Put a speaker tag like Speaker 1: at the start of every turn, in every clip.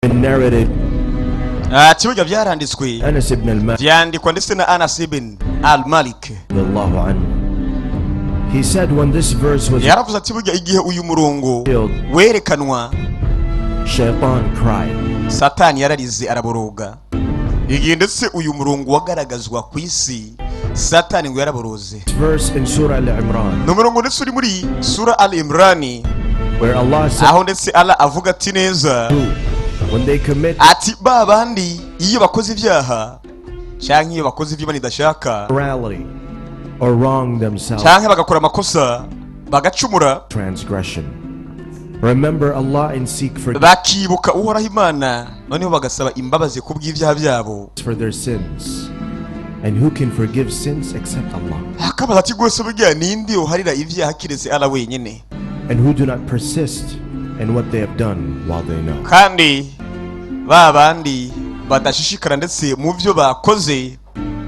Speaker 1: narrated
Speaker 2: kibuga byaranditswe
Speaker 1: Anas ibn al-Malik
Speaker 2: byandikwa ndetse na Anas ibn al-Malik
Speaker 1: radiyallahu anhu. He said when this verse was
Speaker 2: yaravuze ati burya igihe uyu murongo werekanwa
Speaker 1: Shaitan cried.
Speaker 2: Satani yararize araboroga. Igihe ndetse uyu murongo wagaragazwa ku isi Satani ngo yaraboroze.
Speaker 1: Verse in Surah Al-Imran.
Speaker 2: No murongo ndetse uri muri Surah Al-Imran
Speaker 1: where Allah said
Speaker 2: aho ndetse Allah avuga ati neza
Speaker 1: when they commit
Speaker 2: ati babandi iyo bakoze ibyaha cyangwa iyo bakoze ibyo banidashaka
Speaker 1: morality or wrong themselves
Speaker 2: cyangwa bagakora amakosa bagacumura
Speaker 1: transgression, remember Allah and seek
Speaker 2: bakibuka uhoraho Imana noneho bagasaba imbabazi ku bw'ibyaha byabo
Speaker 1: for their sins, and who can forgive sins except Allah,
Speaker 2: akabaza ati rwose burya ninde uharira ibyaha kiretse Allah wenyine,
Speaker 1: and who do not persist in what they have done while they know.
Speaker 2: kandi babandi badashishikara ndetse mu byo bakoze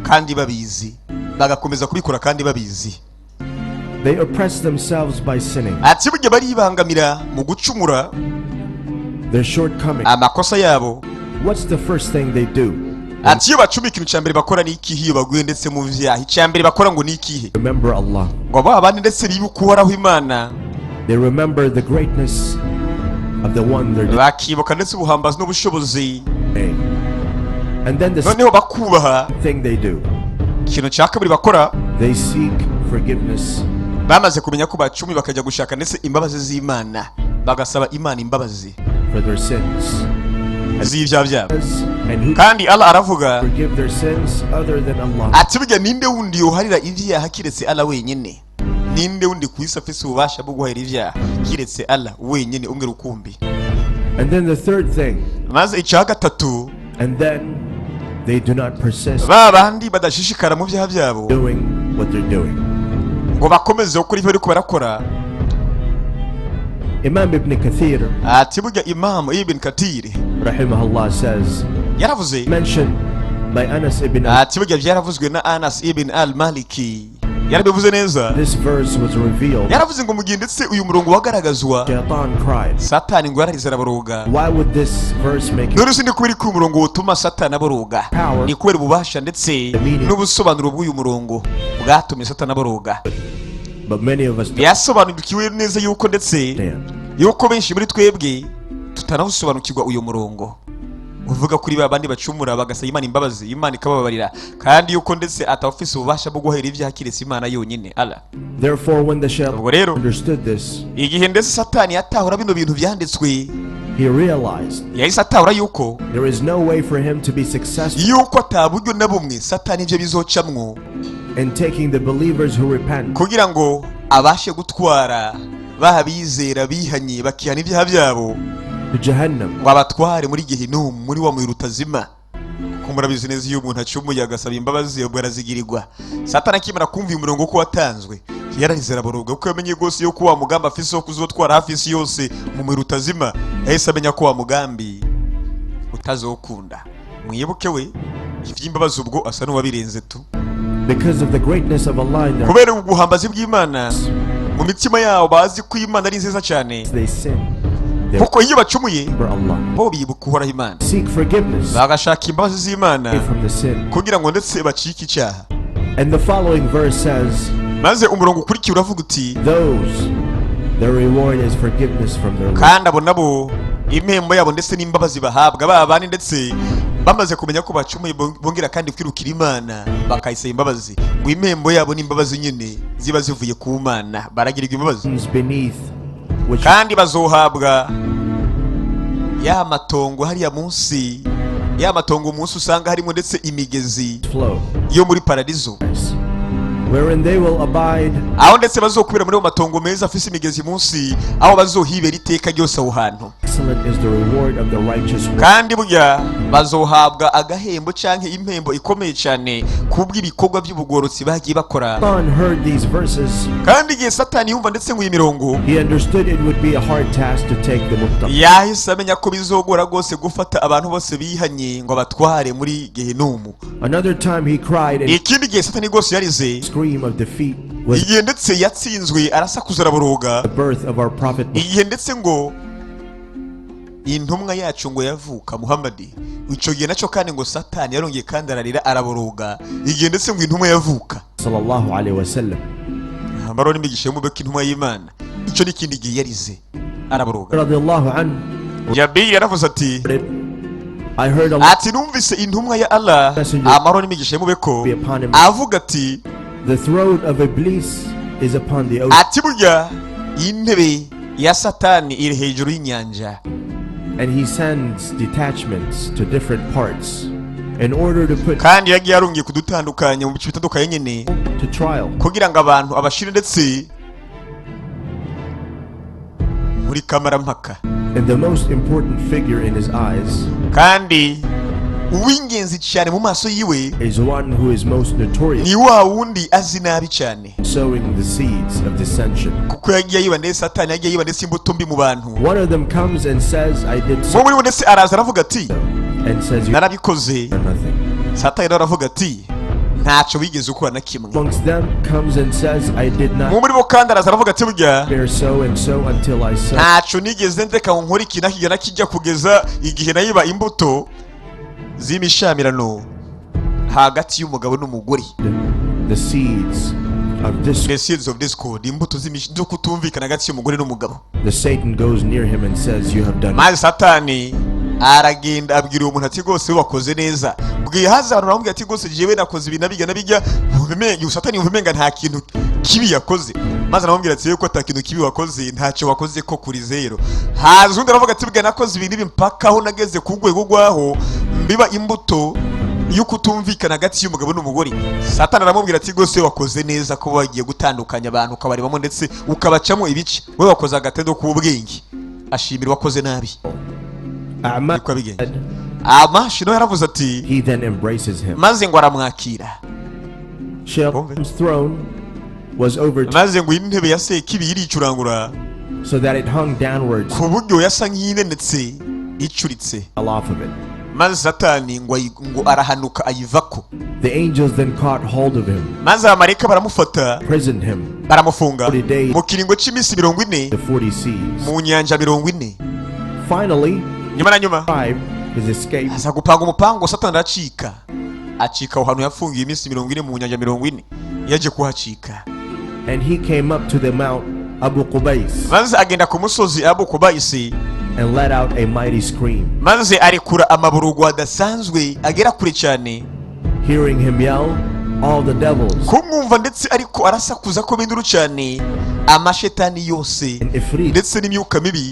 Speaker 2: kandi babizi bagakomeza kubikora kandi babizi.
Speaker 1: They oppress themselves by sinning.
Speaker 2: Ati burya baribangamira mu gucumura
Speaker 1: Their shortcomings.
Speaker 2: amakosa yabo.
Speaker 1: What's the first thing they do?
Speaker 2: Ati iyo bacumika ikintu cyambere bakora ni ikihe iyo baguye ndetse mu byaha icyambere bakora ngo ni ikihe?
Speaker 1: Remember Allah.
Speaker 2: Ngo babandi ndetse bibuka uhoraho Imana.
Speaker 1: They remember the greatness of the one they're
Speaker 2: bakibuka ndetse ubuhambazi n'ubushobozi.
Speaker 1: And then the
Speaker 2: noneho bakubaha
Speaker 1: thing they do.
Speaker 2: ikintu cya kabiri bakora
Speaker 1: They seek forgiveness.
Speaker 2: bamaze kumenya ko bacumi bakajya gushaka ndetse imbabazi z'Imana bagasaba Imana imbabazi
Speaker 1: For their sins.
Speaker 2: z'ibyaha byabo.
Speaker 1: And who
Speaker 2: Kandi Allah aravuga
Speaker 1: forgive their sins other than Allah?
Speaker 2: ati burya ninde wundi uharira ibyaha kiretse Allah wenyine? Ninde wundi ku isi afite ububasha bwo guharira ibyaha kiretse Allah wenyine umwe rukumbi?
Speaker 1: And then the third thing.
Speaker 2: Maze icya gatatu,
Speaker 1: And then they do not persist
Speaker 2: babandi badashishikara mu byaha byabo
Speaker 1: doing what they're doing.
Speaker 2: ngo bakomeze gukora ibyo bariko barakora.
Speaker 1: Imam Ibn Kathir
Speaker 2: Ati burya Imam Ibn Kathir
Speaker 1: rahimahullah says,
Speaker 2: yaravuze
Speaker 1: mentioned by Anas ibn
Speaker 2: ati burya byaravuzwe na Anas ibn al-Maliki yarabivuze neza.
Speaker 1: this verse was revealed.
Speaker 2: Yaravuze ngo mu gihe ndetse uyu murongo wagaragazwa
Speaker 1: Shaitan cried.
Speaker 2: Satani ngo yararize araboroga.
Speaker 1: Why would this verse make it?
Speaker 2: None se ni kubera ko uyu murongo utuma Satani aboroga? Ni kubera ububasha ndetse n'ubusobanuro bw'uyu murongo bwatumye Satani aboroga.
Speaker 1: But many of us don't
Speaker 2: Yasobanukiwe neza yuko ndetse
Speaker 1: understand.
Speaker 2: yuko benshi muri twebwe tutanawusobanukirwa uyu murongo uvuga kuri babandi bacumura bagasaba Imana imbabazi Imana ikababarira, kandi yuko ndetse atawufise ububasha bwo guhera ibyaha kiretse Imana yonyine Allah.
Speaker 1: Therefore, when the Shaitan
Speaker 2: Ubwo rero
Speaker 1: understood this,
Speaker 2: igihe ndetse Satani yatahura bino bintu byanditswe
Speaker 1: he realized
Speaker 2: yahise atahura yuko
Speaker 1: there is no way for him to be successful
Speaker 2: yuko ataburyo na bumwe Satani ibyo bizocamwo
Speaker 1: in taking the believers who repent
Speaker 2: kugira ngo abashe gutwara bahabizera bihanye bakihana ibyaha byabo
Speaker 1: to Jahannam.
Speaker 2: ngo abatware muri Gehinomu muri wa muriro utazima. Ko murabizi neza iyo umuntu acumuye agasaba imbabazi ubwo arazigirirwa. Satani akimara kumva uyu murongo ko watanzwe yararize araboroga kuko yamenye rwose yuko wa mugambi afise wo kuzotwara hafi isi yose mu muriro utazima. Yahise amenya ko wa mugambi utazokunda. Mwibuke we ivy'imbabazi ubwo asa n'uwabirenze tu.
Speaker 1: Because of the greatness of Allah in their
Speaker 2: Kubera ubuhambazi bw'Imana mu mitima yabo bazi ko Imana ari nziza cyane.
Speaker 1: they sin. They
Speaker 2: Kuko iyo bacumuye
Speaker 1: remember Allah.
Speaker 2: bo bibuka uhoraho Imana
Speaker 1: Seek forgiveness
Speaker 2: bagashaka imbabazi z'Imana
Speaker 1: from the sin.
Speaker 2: kugira ngo ndetse bacike icyaha.
Speaker 1: And the following verse says,
Speaker 2: Maze umurongo ukurikiye uravuga uti
Speaker 1: those, their reward is forgiveness from their Lord.
Speaker 2: kandi abo nabo impembo yabo ndetse n'imbabazi bahabwa babandi ndetse bamaze kumenya ko bacumuye bongera kandi kwirukira Imana bakayisaba imbabazi ngo impembo yabo n'imbabazi nyine ziba zivuye ku Mana baragirirwa imbabazi
Speaker 1: Beneath which
Speaker 2: kandi bazohabwa ya matongo hariya munsi, ya matongo munsi usanga harimo ndetse imigezi
Speaker 1: flow,
Speaker 2: yo muri paradizo
Speaker 1: wherein they will abide
Speaker 2: aho ndetse bazokubira muri matongo meza afise imigezi munsi aho bazohibera iteka ryose aho hantu.
Speaker 1: excellent is the reward of the righteous one.
Speaker 2: Kandi burya bazohabwa agahembo canke impembo ikomeye cyane kubw'ibikorwa by'ubugorotsi bagiye bakora.
Speaker 1: Satan heard these verses.
Speaker 2: Kandi igihe Satani yumva ndetse ngo iyi mirongo
Speaker 1: He understood it would be a hard task to take them up.
Speaker 2: yahise amenya ko bizogora rwose gufata abantu bose bihanye ngo batware muri Gehinomu.
Speaker 1: Another time he cried and
Speaker 2: Ikindi gihe Satani rwose yarize
Speaker 1: scream of defeat was
Speaker 2: igihe ndetse yatsinzwe arasakuza araboroga.
Speaker 1: the birth of our prophet.
Speaker 2: Igihe ndetse ngo intumwa yacu ngo yavuka Muhammadi, ico gihe naco kandi ngo Satani yarongeye kandi ararira araboroga igihe ndetse ngo intumwa yavuka
Speaker 1: sallallahu alaihi wasallam.
Speaker 2: Amaro n'imigisha yo mubeka intumwa y'Imana, ico n'ikindi gihe Yarize araboroga.
Speaker 1: Radiyallahu anhu,
Speaker 2: Jabir yaravuze ati
Speaker 1: I heard
Speaker 2: ati numvise intumwa ya Allah amaro n'imigisha yo mubeko avuga ati
Speaker 1: the throne of Iblis is upon the ocean.
Speaker 2: Ati burya intebe ya Satani iri hejuru y'inyanja.
Speaker 1: And he sends detachments to different parts in order to put
Speaker 2: kandi yagiye arungiye kudutandukanya mu bice bitandukanye nyene
Speaker 1: to trial
Speaker 2: kugira ngo abantu abashire ndetse muri kamarampaka.
Speaker 1: And the most important figure in his eyes
Speaker 2: kandi uw'ingenzi cyane mu maso yiwe
Speaker 1: is one who is most notorious
Speaker 2: ni wa wundi azi nabi cyane
Speaker 1: sowing the seeds of dissension.
Speaker 2: kuko yagiye yiba ndetse Satani yagiye yiba ndetse imbuto mbi mu bantu.
Speaker 1: One of them comes and says, I did so,
Speaker 2: muri bo ndetse araza aravuga ati
Speaker 1: and says you
Speaker 2: narabikoze.
Speaker 1: done nothing.
Speaker 2: Satani aravuga ati ntacyo wigeze ukora na kimwe.
Speaker 1: Amongst them comes and says, I did not
Speaker 2: muri bo kandi araza aravuga ati burya
Speaker 1: bear so and so until I sow.
Speaker 2: ntacyo nigeze ndeka ngo nkore ikintu nakigera kijya kugeza igihe nayiba imbuto z'imishamirano hagati y'umugabo n'umugore.
Speaker 1: The seeds of this.
Speaker 2: The seeds of discord, imbuto zo kutumvikana hagati y'umugore n'umugabo.
Speaker 1: The Satan goes near him and says, you have done
Speaker 2: maze Satani aragenda abwira umuntu ati rwose wakoze neza. Bwiye haza abantu baramubwira ati rwose jewe nakoze ibintu nabiga nabijya ubumenye. Satani ubumenga nta kintu kibi yakoze, maze aramubwira ati yuko ata kintu kibi wakoze, ntacyo wakoze ko kuri zero. Haza undi aravuga ati bwiye nakoze ibintu mpaka aho nageze ku rwego rwaho mbiba imbuto yuko utumvikana hagati y'umugabo n'umugore. Satani aramubwira ati rwose wakoze neza ko wagiye gutandukanya abantu ukabarebamo ndetse ukabacamo ibice. Wowe wakoze agatendo k'ubwenge, ashimira wakoze nabi. Shino yaravuze ati
Speaker 1: he then embraces him.
Speaker 2: maze ngo aramwakira.
Speaker 1: Shaitan's throne was over
Speaker 2: maze ngo intebe ya Sekibi iricurangura
Speaker 1: so that it hung downwards
Speaker 2: ku buryo yasa nk'inenetse icuritse
Speaker 1: off of it.
Speaker 2: maze Satani ngo arahanuka ayivako.
Speaker 1: The angels then caught hold of him,
Speaker 2: maze abamarayika baramufata
Speaker 1: imprisoned him
Speaker 2: baramufunga
Speaker 1: 40 days
Speaker 2: mu kiringo cy'iminsi 40
Speaker 1: the 40 seas.
Speaker 2: mu nyanja 40.
Speaker 1: Finally,
Speaker 2: nyuma na nyuma
Speaker 1: his escape.
Speaker 2: aza gupanga umupango. Satani aracika aho hantu yafungiye iminsi 40 mu nyanja 40 yaje kuhacika.
Speaker 1: And he came up to the mount Abu Qubais
Speaker 2: maze agenda ku musozi Abu Qubais
Speaker 1: and let out a mighty scream.
Speaker 2: maze arekura amaburugu adasanzwe agera kure cyane.
Speaker 1: Hearing him yell, all the devils
Speaker 2: kumwumva ndetse ariko arasakuza ko binduru cyane amashetani yose
Speaker 1: and Ifrit
Speaker 2: ndetse n'imyuka mibi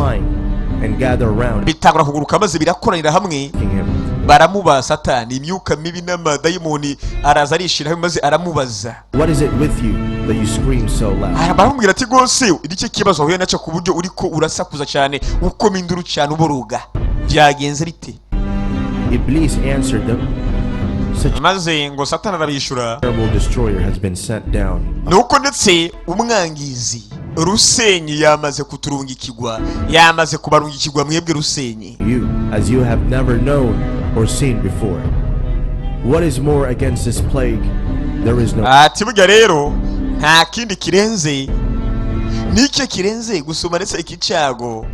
Speaker 1: and gather around
Speaker 2: bitangura kuguruka maze birakoranira hamwe
Speaker 1: him.
Speaker 2: baramubaza. Satani imyuka mibi n'amadayimoni araza arishira maze aramubaza,
Speaker 1: What is it with you that you scream so loud?
Speaker 2: baramubwira ati rwose iki kibazo wahuye nacyo ku buryo uriko urasakuza cyane uko minduru cyane uboroga, byagenze bite?
Speaker 1: Iblis answered them, such
Speaker 2: maze ngo Satani arabishura
Speaker 1: a terrible destroyer has been sent down.
Speaker 2: nuko ndetse umwangizi rusenyi yamaze kuturungikirwa, yamaze kubarungikirwa mwebwe rusenyi,
Speaker 1: You, as you have never known or seen before. What is more against this plague? There is no.
Speaker 2: ati burya rero nta kindi kirenze n'icyo kirenze gusoma ndetse iki cyago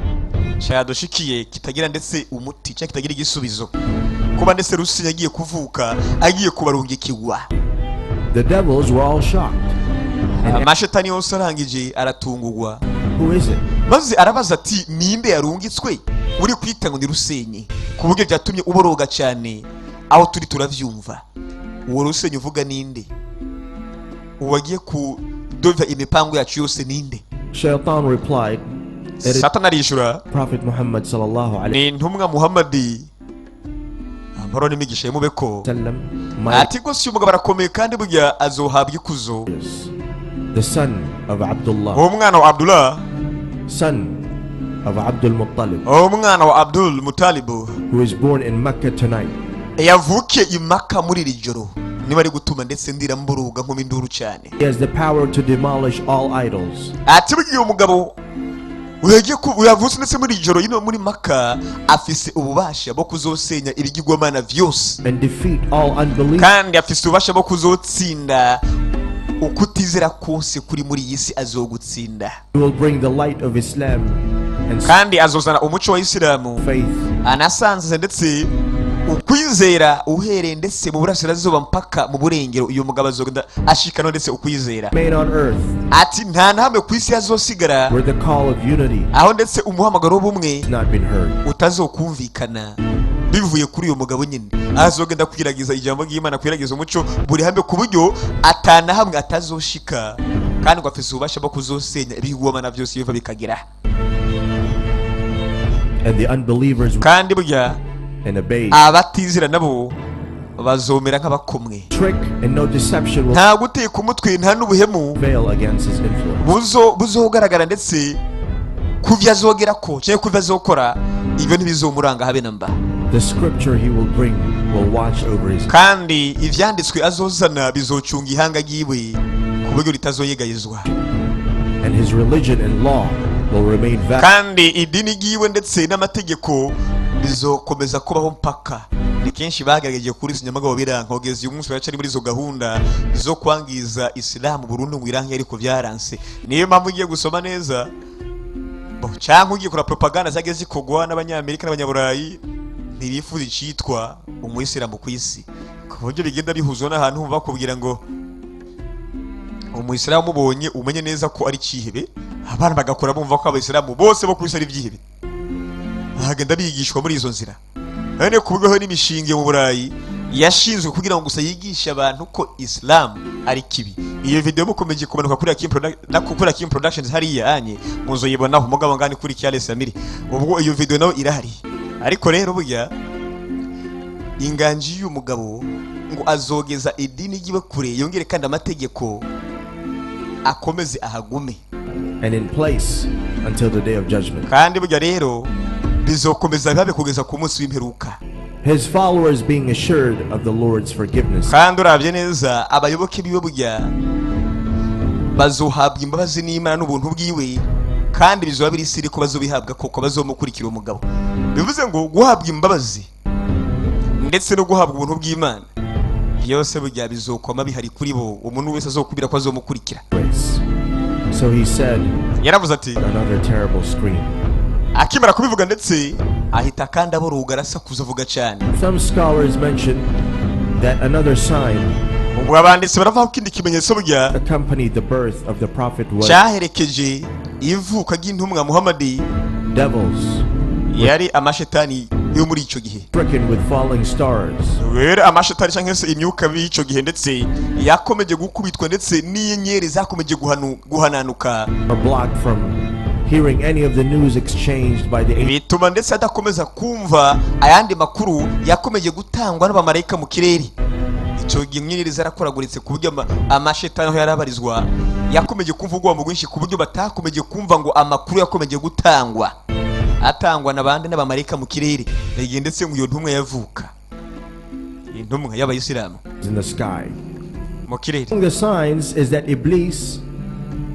Speaker 2: cyadushikiye kitagira ndetse umuti cyangwa kitagira igisubizo, kuba ndetse rusenyi agiye kuvuka agiye kubarungikirwa.
Speaker 1: The devils were all shocked.
Speaker 2: amashetani yose arangije aratungurwa,
Speaker 1: Who is it?
Speaker 2: maze arabaza ati ninde yarungitswe uri kwita ngo ni rusenyi ku buryo byatumye uboroga cyane aho turi turavyumva. Uwo rusenyi uvuga ninde? Uwagiye kudova imipango yacu yose ninde?
Speaker 1: Shaitan replied, it is
Speaker 2: Satani arishura,
Speaker 1: Prophet Muhammad sallallahu alaihi
Speaker 2: ni intumwa Muhammadi amahoro n'imigisha y'umubeko.
Speaker 1: wasallam,
Speaker 2: ati rwose uyu mugabo arakomeye kandi burya azohabwa ikuzo.
Speaker 1: the son of Abdullah,
Speaker 2: uwo mwana wa Abdullah,
Speaker 1: son of Abdul Muttalib,
Speaker 2: uwo mwana wa Abdul Mutalibu
Speaker 1: who is born in Mecca tonight.
Speaker 2: yavukiye i Maka muri iri joro. niba ari gutuma ndetse ndira mburuga nk'uko induru cyane.
Speaker 1: He has the power to demolish all idols.
Speaker 2: ati burya uyu mugabo uyavutse ndetse muri ijoro yino muri Maka afise ububasha bwo kuzosenya ibigirwamana vyose
Speaker 1: And defeat all unbelief.
Speaker 2: kandi afise ububasha bwo kuzotsinda ukutizera kose kuri muri iyi si azogutsinda.
Speaker 1: He will bring the light of Islam
Speaker 2: kandi azozana umuco wa Isilamu
Speaker 1: faith
Speaker 2: anasanze ndetse ukwizera uhereye ndetse mu burasirazuba mpaka mu burengero. Uyu mugabo azogenda ashikano ndetse ukwizera
Speaker 1: made on earth
Speaker 2: ati nta nahamwe ku isi hazosigara
Speaker 1: where the call of unity
Speaker 2: aho ndetse umuhamagaro w'ubumwe
Speaker 1: has not been heard.
Speaker 2: utazokumvikana bivuye kuri uyu mugabo nyine. Azogenda kwiragiza ijambo ry'Imana, kwiragiza umuco buri hamwe ku buryo atana hamwe atazoshika, kandi ngo afise ububasha bwo kuzosenya ibigwamana byose biva bikagira.
Speaker 1: And the unbelievers
Speaker 2: kandi burya
Speaker 1: and obey.
Speaker 2: abatizera nabo bazomera nk'abakomwe.
Speaker 1: Trick and no deception will
Speaker 2: nta guteka umutwe nta n'ubuhemu
Speaker 1: prevail against his influence.
Speaker 2: buzogaragara ndetse kuvya azogera ko cyangwa kuvya azokora ibyo ntibizomuranga habe namba.
Speaker 1: The scripture he will bring will watch over his
Speaker 2: kandi ivyanditswe azozana bizocunga ihanga ryiwe ku buryo ritazoyegayizwa.
Speaker 1: and his religion and law will remain valid.
Speaker 2: kandi idini ryiwe ndetse n'amategeko bizokomeza kubaho mpaka. ni kenshi bagerageje kuri sinyamaga biranka kugeza uyu munsi baracari muri izo gahunda zo kwangiza Isilamu burundu ngo iranke, ariko byaranse. niyo mpamvu ugiye gusoma neza cyangwa ugiye kora propaganda zageze zikogwa n'abanyamerika n'abanyaburayi ntibifuza icitwa umuyisilamu ku isi, ku buryo bigenda bihuzwa n'ahantu humva bakubwira ngo umuyisilamu ubonye umenye neza ko ari cihebe, abana bagakora bumva ko abayisilamu bose bo ku isi ari ibyihebe. Bagenda bigishwa muri izo nzira. None ku buryo n'imishinge mu Burayi yashinzwe kugira ngo gusa yigishe abantu ko Islam ari kibi. Iyo video mukomeje kumanuka kuri Hakim Productions hariya anye muzoyibona ku mugabo ngani kuri Yarize Amiri. Ubwo iyo video nayo irahari. Ariko rero burya inganji y'umugabo ngo azogeza idini gibe kure, yongere kandi amategeko akomeze ahagume
Speaker 1: and in place until the day of judgment.
Speaker 2: kandi burya rero bizokomeza babe kugeza ku munsi w'imperuka.
Speaker 1: His followers being assured of the Lord's forgiveness.
Speaker 2: kandi urabye neza abayoboke biwe burya bazohabwa imbabazi n'Imana n'ubuntu bwiwe, kandi bizoba biri siri ko bazobihabwa koko bazomukurikira umugabo. bivuze ngo guhabwa imbabazi ndetse no guhabwa ubuntu bw'Imana byose burya bizokoma bihari kuri bo, umuntu wese azokubira ko azomukurikira.
Speaker 1: So he said,
Speaker 2: yaravuze ati
Speaker 1: another terrible scream.
Speaker 2: akimara kubivuga ndetse ahita kandi aboruga arasakuza avuga cyane.
Speaker 1: Some scholars mention that another sign
Speaker 2: ubwo abanditsi baravuga ko ikindi kimenyetso burya
Speaker 1: accompanied the birth of the prophet was
Speaker 2: cyaherekeje ivuka ry'intumwa Muhammadi
Speaker 1: devils
Speaker 2: yari amashetani yo muri icyo gihe.
Speaker 1: stricken with falling stars.
Speaker 2: rero amashetani cyangwa se imyuka b'icyo gihe ndetse yakomeje gukubitwa ndetse n'inyenyeri zakomeje guhananuka
Speaker 1: Are blocked from hearing any of the news exchanged by the angels.
Speaker 2: bituma ndetse adakomeza kumva ayandi makuru yakomeje gutangwa n'abamarayika mu kirere. icyo gihe inyenyeri zarakoraguritse ku buryo amashetani aho yarabarizwa yakomeje kumva ubwoba bwinshi ku buryo batakomeje kumva ngo amakuru yakomeje gutangwa atangwa n'abandi n'abamarayika mu kirere. igihe ndetse ngo iyo ntumwa yavuka, intumwa y'abayisilamu
Speaker 1: In the sky.
Speaker 2: mu kirere.
Speaker 1: Among the signs is that Iblis,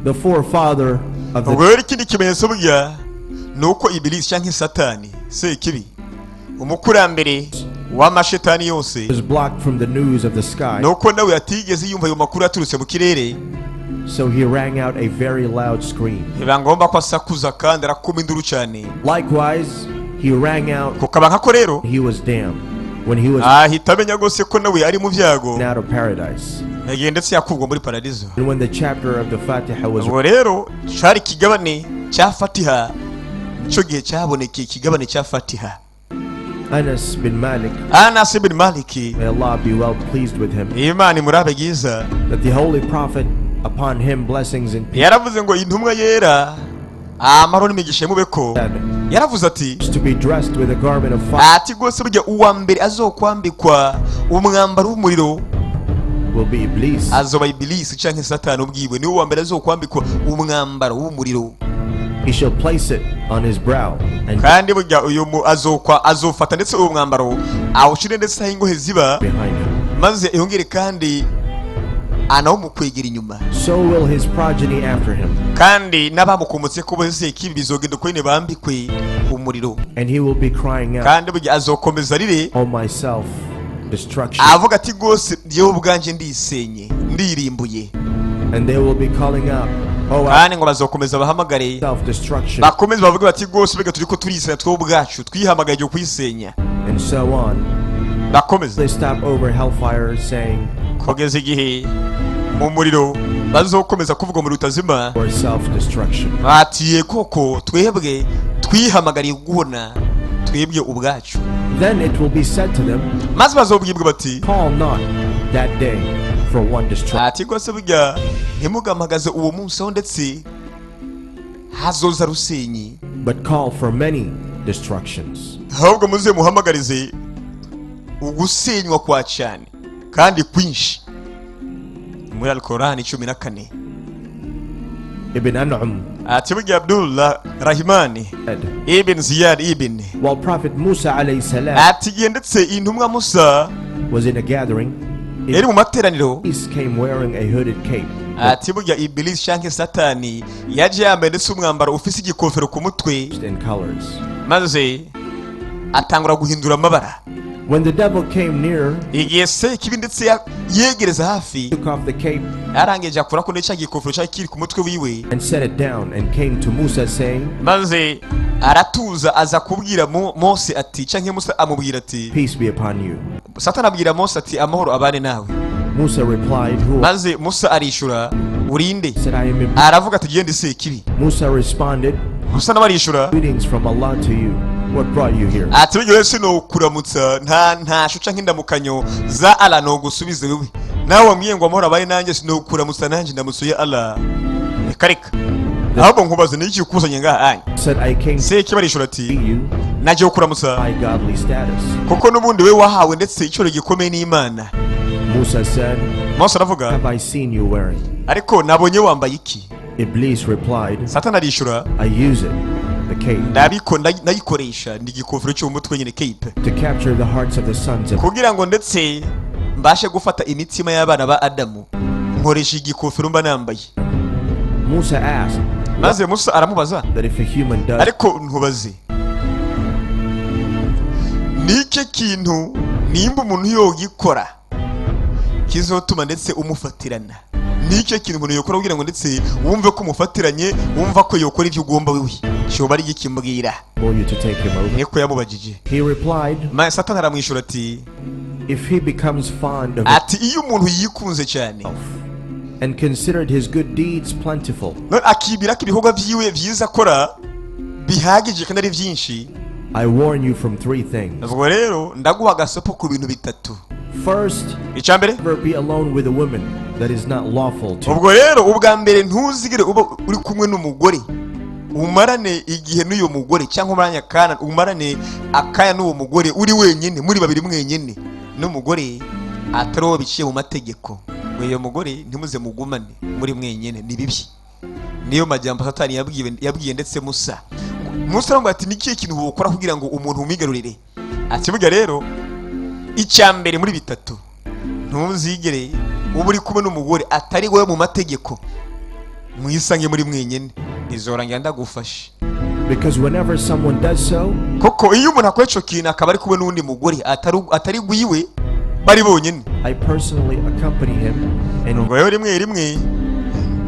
Speaker 1: the forefather of
Speaker 2: ubwo
Speaker 1: the
Speaker 2: rero ikindi kimenyetso burya ni uko Ibilisi cyangwa Satani sekibi umukurambere w'amashetani yose
Speaker 1: was blocked from the news of the sky.
Speaker 2: nuko nawe atigeze yumva ayo makuru yaturutse mu kirere,
Speaker 1: So he rang out a very loud scream.
Speaker 2: biba ngombwa ko asakuza kandi arakoma induru cyane.
Speaker 1: Likewise, he rang out,
Speaker 2: kukaba nkako rero
Speaker 1: he was damned when he was
Speaker 2: ahita amenya rwose ko nawe ari mu byago,
Speaker 1: out of paradise.
Speaker 2: yagiye ndetse yakurwa muri paradizo.
Speaker 1: And when the chapter of the Fatiha was
Speaker 2: ubwo rero cyari ikigabane cya Fatiha, icyo gihe cyabonekeye ikigabane cya Fatiha.
Speaker 1: Anas bin Malik,
Speaker 2: Anas bin Malik,
Speaker 1: may Allah be well pleased with him,
Speaker 2: Imana imurabe byiza,
Speaker 1: that the Holy Prophet, upon him blessings and peace,
Speaker 2: yaravuze ngo intumwa yera amahoro n'imigisha y'umubeko, yaravuze ati
Speaker 1: to be dressed with a garment of fire
Speaker 2: ati rwose burya uwa mbere azokwambikwa umwambaro w'umuriro
Speaker 1: will be Iblis.
Speaker 2: azoba Ibilisi cyangwa Satani ubwiwe, niwe uwa mbere azokwambikwa umwambaro w'umuriro.
Speaker 1: He shall place it on his brow and
Speaker 2: kandi burya uyu azofata ndetse uwo mwambaro awushire ndetse aho ingohe ziba,
Speaker 1: behind him.
Speaker 2: maze yongere kandi anawumukwegera inyuma.
Speaker 1: So will his progeny after him,
Speaker 2: kandi n'abamukomotse ko bose kibi bizogenda ko nyine bambikwe umuriro.
Speaker 1: and he will be crying out,
Speaker 2: kandi burya azokomeza rire
Speaker 1: O myself, destruction.
Speaker 2: avuga ati rwose njyewe ubwanjye ndisenye ndirimbuye.
Speaker 1: And they will be calling out,
Speaker 2: kandi ngo bazokomeza bahamagare
Speaker 1: self-destruction,
Speaker 2: bakomeze bavuge bati rwose bega turiko turisenya twe ubwacu twihamagaye igihe kuyisenya
Speaker 1: and so on.
Speaker 2: bakomeze
Speaker 1: They stop over hellfire, saying,
Speaker 2: kugeza igihe mu muriro bazokomeza kuvuga muri utazima
Speaker 1: or self-destruction.
Speaker 2: batiye koko twebwe twihamagariye guhona twebwe ubwacu.
Speaker 1: Then it will be said to them,
Speaker 2: maze bazobwibwa bati
Speaker 1: call not that day for one destruction,
Speaker 2: ati rwose burya ntimugamagaze uwo munsi aho ndetse hazoza rusenyi,
Speaker 1: but call for many destructions.
Speaker 2: ahubwo muze muhamagarize ugusenywa kwa cyane kandi kwinshi. muri Al-Qur'ani 14
Speaker 1: Ibn An'am
Speaker 2: ati burya Abdullah Rahimani
Speaker 1: said,
Speaker 2: ibn Ziyad ibn
Speaker 1: while Prophet Musa alayhi salam
Speaker 2: ati igihe ndetse intumwa Musa
Speaker 1: was in a gathering,
Speaker 2: yari mu materaniro,
Speaker 1: Iblis came wearing a hooded cape.
Speaker 2: ati burya Iblis canke Satani yaje yambaye ndetse umwambaro ufise igikofero ku mutwe
Speaker 1: In colors.
Speaker 2: maze atangura guhindura amabara.
Speaker 1: When the devil came near,
Speaker 2: igihe se kibi ndetse yegereza hafi
Speaker 1: took off the cape
Speaker 2: yarangeje akora ko ndetse igikofero cyari kiri ku mutwe wiwe
Speaker 1: and set it down, and came to Musa saying,
Speaker 2: maze aratuza aza kubwira Mose ati canke Musa amubwira ati
Speaker 1: peace be upon you.
Speaker 2: Satani abwira Mose ati amahoro abane nawe.
Speaker 1: Musa replied, who?
Speaker 2: maze Musa arishura urinde,
Speaker 1: Said, I am.
Speaker 2: aravuga ati gende se kibi.
Speaker 1: Musa responded,
Speaker 2: Musa nawe arishura
Speaker 1: greetings from Allah to you. What brought you here?
Speaker 2: ati buryo wese no kuramutsa nta shuca nk'indamukanyo za Allah no gusubiza wewe, nawe wambwiye ngo amahoro abane nanjye sinokuramutsa nanjye ndamusuye Allah. Kareka ahubwo nkubaze n'iki ukuzanye ngaha anya.
Speaker 1: Said, I came to
Speaker 2: se kibarishura ati
Speaker 1: see you
Speaker 2: naje kuramutsa
Speaker 1: by godly status.
Speaker 2: kuko n'ubundi we wahawe ndetse icyo gikomeye n'Imana.
Speaker 1: Musa said,
Speaker 2: Mose aravuga
Speaker 1: have I seen you wearing?
Speaker 2: ariko nabonye wambaye iki.
Speaker 1: Iblis replied,
Speaker 2: Satani arishura
Speaker 1: I use it, the cape,
Speaker 2: ndayikoresha ndi igikofero cyo mu mutwe nyine cape,
Speaker 1: to capture the hearts of the sons of.
Speaker 2: kugira ngo ndetse mbashe gufata imitima y'abana ba Adamu, nkoresha igikofero mba nambaye.
Speaker 1: Musa asked,
Speaker 2: maze Musa aramubaza
Speaker 1: that if a human does
Speaker 2: ariko ntubaze nike kintu nimba umuntu yogikora kizotuma ndetse umufatirana, nike kintu umuntu yokora kugira ngo ndetse wumve ko umufatiranye, wumva ko yokora ibyo ugomba wewe, cyoba ari ikimbwira.
Speaker 1: for you to take him over?
Speaker 2: niko yamubajije.
Speaker 1: He replied,
Speaker 2: Satani aramwishura ati
Speaker 1: if he becomes fond of
Speaker 2: ati iyo umuntu yikunze cyane
Speaker 1: himself and considered his good deeds plentiful,
Speaker 2: none akibira ko ibikorwa byiwe byiza akora bihagije kandi ari byinshi,
Speaker 1: I warn you from three things.
Speaker 2: ubwo rero ndaguha agasopo ku bintu bitatu.
Speaker 1: First,
Speaker 2: icya mbere,
Speaker 1: never be alone with a woman that is not lawful to you.
Speaker 2: ubwo rero ubwa mbere ntuzigere uba uri kumwe n'umugore umarane igihe n'uyo mugore, cyangwa umarane akaya n'uwo mugore uri wenyine, muri babiri mwenyine n'umugore atari uwo biciye mu mategeko. uyo mugore ntimuze mugumane muri mwenyine, ni bibi. niyo majyamba Satani yabwiye ndetse Musa aramubwira ati nikiye kintu wokora kugira ngo umuntu umigarurire. ati burya rero icya mbere muri bitatu, ntuzigere uba uri kumwe n'umugore atari wowe mu mategeko, mwisange muri mwenyine, izorangira ndagufashe.
Speaker 1: Because whenever someone does so,
Speaker 2: koko iyo umuntu akora ico kintu akaba ari kumwe n'undi mugore atari gwiwe bari bonyine,
Speaker 1: I personally accompany him and
Speaker 2: ubwo rero rimwe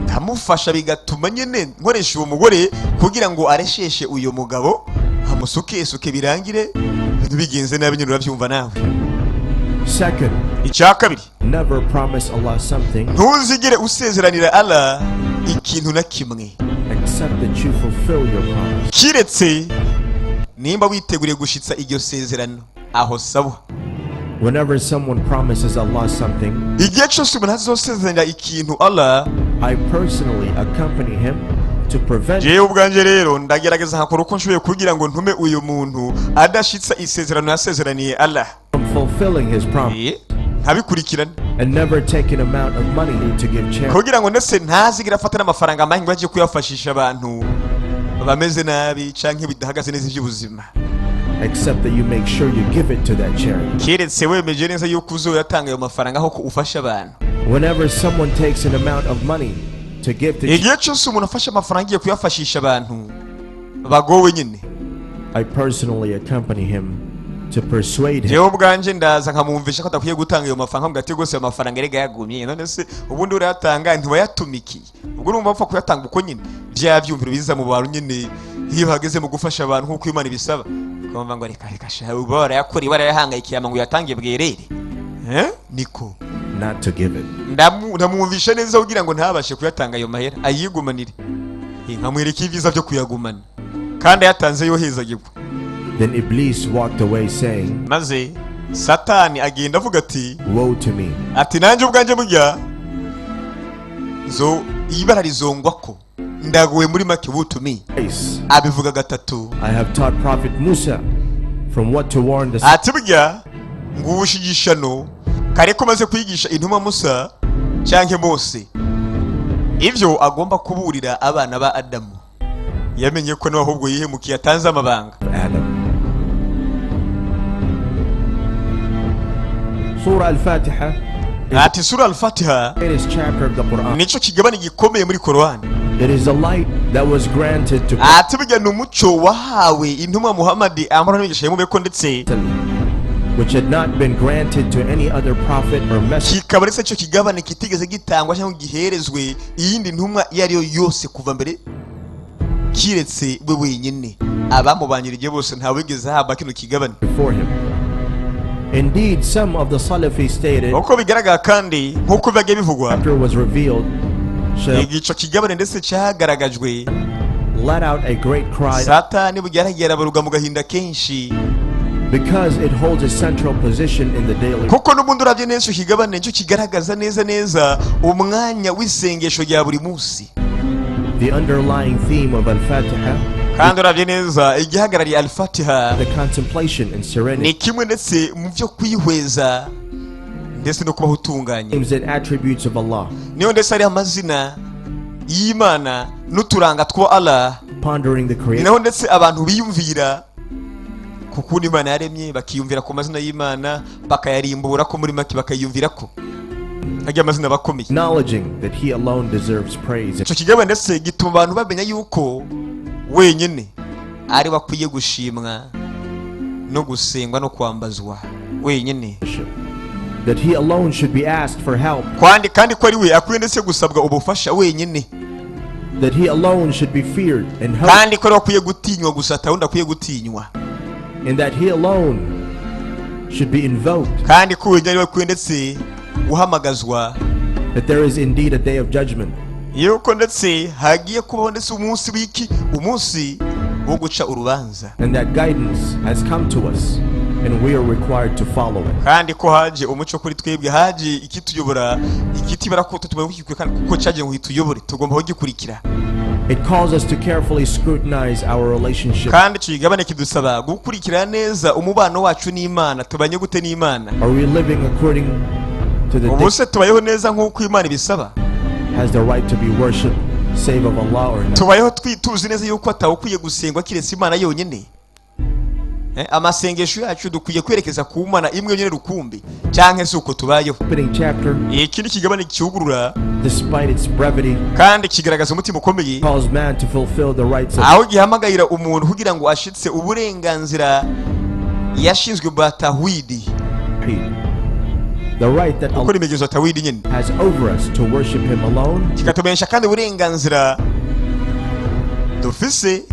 Speaker 2: ndamufasha, bigatuma nyine nkoresha uwo mugore kugira ngo aresheshe uyo mugabo, amusuke birangire bigenze nabi, nyine urabyumva nawe.
Speaker 1: second,
Speaker 2: icya kabiri,
Speaker 1: never promise Allah something
Speaker 2: ntuzigere usezeranira Allah ikintu na kimwe
Speaker 1: except that you fulfill your promise.
Speaker 2: kiretse nimba witeguriye gushitsa iryo sezerano, aho sawa.
Speaker 1: Whenever someone promises Allah something,
Speaker 2: igihe cyose umuntu azosezeranya ikintu Allah,
Speaker 1: I personally accompany him to prevent
Speaker 2: jewe ubwanjye rero ndagerageza nkakora uko nshoboye kugira ngo ntume uyu muntu adashitsa isezerano yasezeraniye Allah,
Speaker 1: from fulfilling his promise,
Speaker 2: ntabikurikirane,
Speaker 1: and never take an amount of money to give charity,
Speaker 2: kugira ngo ndetse ntazigire afata n'amafaranga manini ngo ajye kuyafashisha abantu bameze nabi canke bidahagaze neza iby'ubuzima,
Speaker 1: except that you make sure you give it to that charity.
Speaker 2: keretse wemeje neza yuko uzoyatanga ayo mafaranga aho ufasha abantu.
Speaker 1: Whenever someone takes an amount of money to give to
Speaker 2: igihe cyose umuntu afashe amafaranga agiye kuyafashisha abantu bagowe nyine,
Speaker 1: I personally accompany him to persuade him.
Speaker 2: jewe ubwanje ndaza nkamwumvisha ko atakwiye gutanga ayo mafaranga mbwate gose ayo mafaranga erega yagumye none se ubundi urayatanga ntiwayatumikiye ubwo urumva bapfa kuyatanga uko nyine bya byumviro biza mu bantu nyine iyo hageze mu gufasha abantu nk'uko Imana ibisaba kumva ngo reka shawe ubora yakora ibara yahangayikiye ngo yatangiye bwerere niko
Speaker 1: not to give it.
Speaker 2: ndamwumvisha neza kugira ngo ntabashe kuyatanga ayo mahera ayigumanire nkamwereka ibiza byo kuyagumana kandi yatanze yohezagirwa.
Speaker 1: Then Iblis walked away saying,
Speaker 2: maze Satani agenda avuga ati
Speaker 1: woe to me.
Speaker 2: ati nanjye ubwanjye burya ibara rizongwa ko ndaguwe muri make woe to me. Abivuga gatatu.
Speaker 1: I have taught Prophet Musa from what to warn the
Speaker 2: ati burya ngubushigishano kare ko maze kwigisha intumwa Musa cyanke Mose ivyo agomba kuburira abana ba Adamu. Yamenye ko naho ahubwo yihemukiye atanze amabanga.
Speaker 1: Surah Al-Fatiha
Speaker 2: ati Surah Al-Fatiha
Speaker 1: is chapter of the Quran.
Speaker 2: Nico kigabane gikomeye muri Quran.
Speaker 1: It is a light that was granted to
Speaker 2: ati burya numuco wahawe intumwa Muhammad amara n'imigisha yemubeko ndetse
Speaker 1: which had not been granted to any other prophet or messenger.
Speaker 2: Kikaba ndetse cyo kigabane kitigeze gitangwa cyangwa giherezwe iyindi ntumwa yari yo yose kuva mbere kiretse we wenyine abamubanyirije bose nta wigeze haba kino kigabane
Speaker 1: before him. Indeed, some of the Salafi stated
Speaker 2: uko bigaragara kandi nkuko bigiye bivugwa
Speaker 1: after was revealed
Speaker 2: igico kigabane ndetse cyagaragajwe
Speaker 1: let out a great cry.
Speaker 2: Satani bugeragera baruga mu gahinda kenshi
Speaker 1: because it holds a central position in the daily.
Speaker 2: Kuko n'ubundi uravye neza kigabane cyo kigaragaza neza umwanya w'isengesho rya buri munsi.
Speaker 1: The underlying theme of Al-Fatiha
Speaker 2: kandi uravye neza igihagarariye Al-Fatiha
Speaker 1: the contemplation and serenity
Speaker 2: ni kimwe ndetse mu byo kwihweza ndetse no kubaho utunganye
Speaker 1: names and attributes of Allah.
Speaker 2: Niyo ndetse ari amazina y'Imana n'uturanga twa Allah
Speaker 1: Pondering the creation.
Speaker 2: Niho ndetse abantu biyumvira kuko Imana yaremye bakiyumvira ku mazina y'Imana bakayarimbura ko muri make bakayumvira ko hajya amazina bakomeye.
Speaker 1: Acknowledging that he alone deserves praise.
Speaker 2: Cyo kigabane ndetse gituma abantu bamenya yuko wenyine ari bakwiye gushimwa no gusengwa no kwambazwa wenyine.
Speaker 1: That he alone should be asked for help.
Speaker 2: kandi ko ari we akwiye ndetse gusabwa ubufasha wenyine.
Speaker 1: That he alone should be feared and hoped.
Speaker 2: kandi ko akwiye gutinywa gusa atawundi akwiye gutinywa.
Speaker 1: And that he alone should be invoked.
Speaker 2: kandi ko wenyine akwiye ndetse guhamagazwa.
Speaker 1: That there is indeed a day of judgment.
Speaker 2: yuko ndetse hagiye kubaho ndetse umunsi w'iki umunsi wo guca urubanza.
Speaker 1: And that guidance has come to us and we are required to follow it.
Speaker 2: kandi ko haje umuco kuri twebwe haje ikituyobora ikitibara ko tutumubikwe kandi kuko cyaje ngo hituyobore tugomba kugikurikira.
Speaker 1: It calls us to carefully scrutinize our relationship.
Speaker 2: kandi kigabane kidusaba gukurikira neza umubano wacu n'Imana tubanye gute n'Imana.
Speaker 1: Are we living according to the
Speaker 2: ubuse tubayeho neza nk'uko Imana ibisaba?
Speaker 1: Has the right to be worshipped save of Allah or not?
Speaker 2: tubayeho twituzi neza yuko atawukwiye gusengwa kiretse Imana yonyine. Amasengesho yacu dukwiye kwerekeza ku Mana imwe nyine rukumbi cyangwa se uko tubayeho. Ikindi kigabane cyugurura
Speaker 1: despite its brevity
Speaker 2: kandi kigaragaza umutima ukomeye
Speaker 1: calls man to fulfill the rights of
Speaker 2: aho gihamagayira umuntu kugira ngo ashitse uburenganzira yashinzwe batahwidi.
Speaker 1: The right that
Speaker 2: Allah
Speaker 1: has over us to worship him alone.
Speaker 2: Kikatumenyesha kandi uburenganzira dufise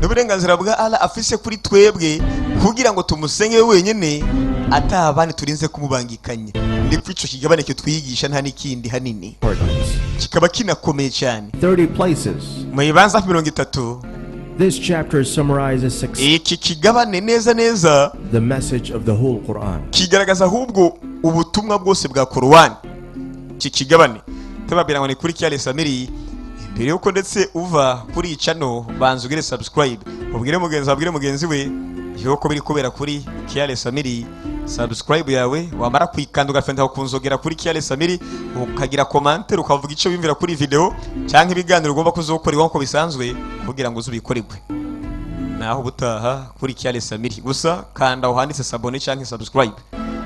Speaker 2: n'uburenganzira bwa Allah afise kuri twebwe kugira ngo tumusenge wenyine atabane turinze kumubangikanya. Ndiko ico kigabane cyo twiyigisha nta nikindi hanini kikaba kinakomeye cyane.
Speaker 1: 30 places.
Speaker 2: Mu ibanza 30
Speaker 1: this chapter summarizes
Speaker 2: iki kigabane neza
Speaker 1: the message of the whole Quran.
Speaker 2: Kigaragaza ahubwo ubutumwa bwose bwa Quran. Iki kigabane tababira ngo ni kuri Kyale Samiri mbere yuko ndetse uva kuri channel banza ugire subscribe ubwire mugenzi we yuko biri kubera kuri Kyale Samiri. Subscribe yawe wamara kwikanda ugafenda kunzogera kuri Kyale Samiri ukagira commentaire ukavuga icyo bimvira kuri video cyangwa ibiganiro ugomba kuzokora nko bisanzwe kugira ngo uzubikorerwe. Naho butaha kuri Kyale Samiri gusa kanda aho handitse sabone cyangwa subscribe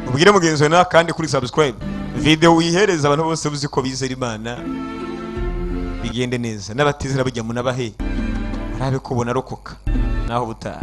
Speaker 2: ubwire mugenzi wawe kandi kuri subscribe video uyihereza abantu bose buzi ko bizera Imana bigende neza n'abatizera bujya mu nabahe arabe kubona rokoka. Naho butaha.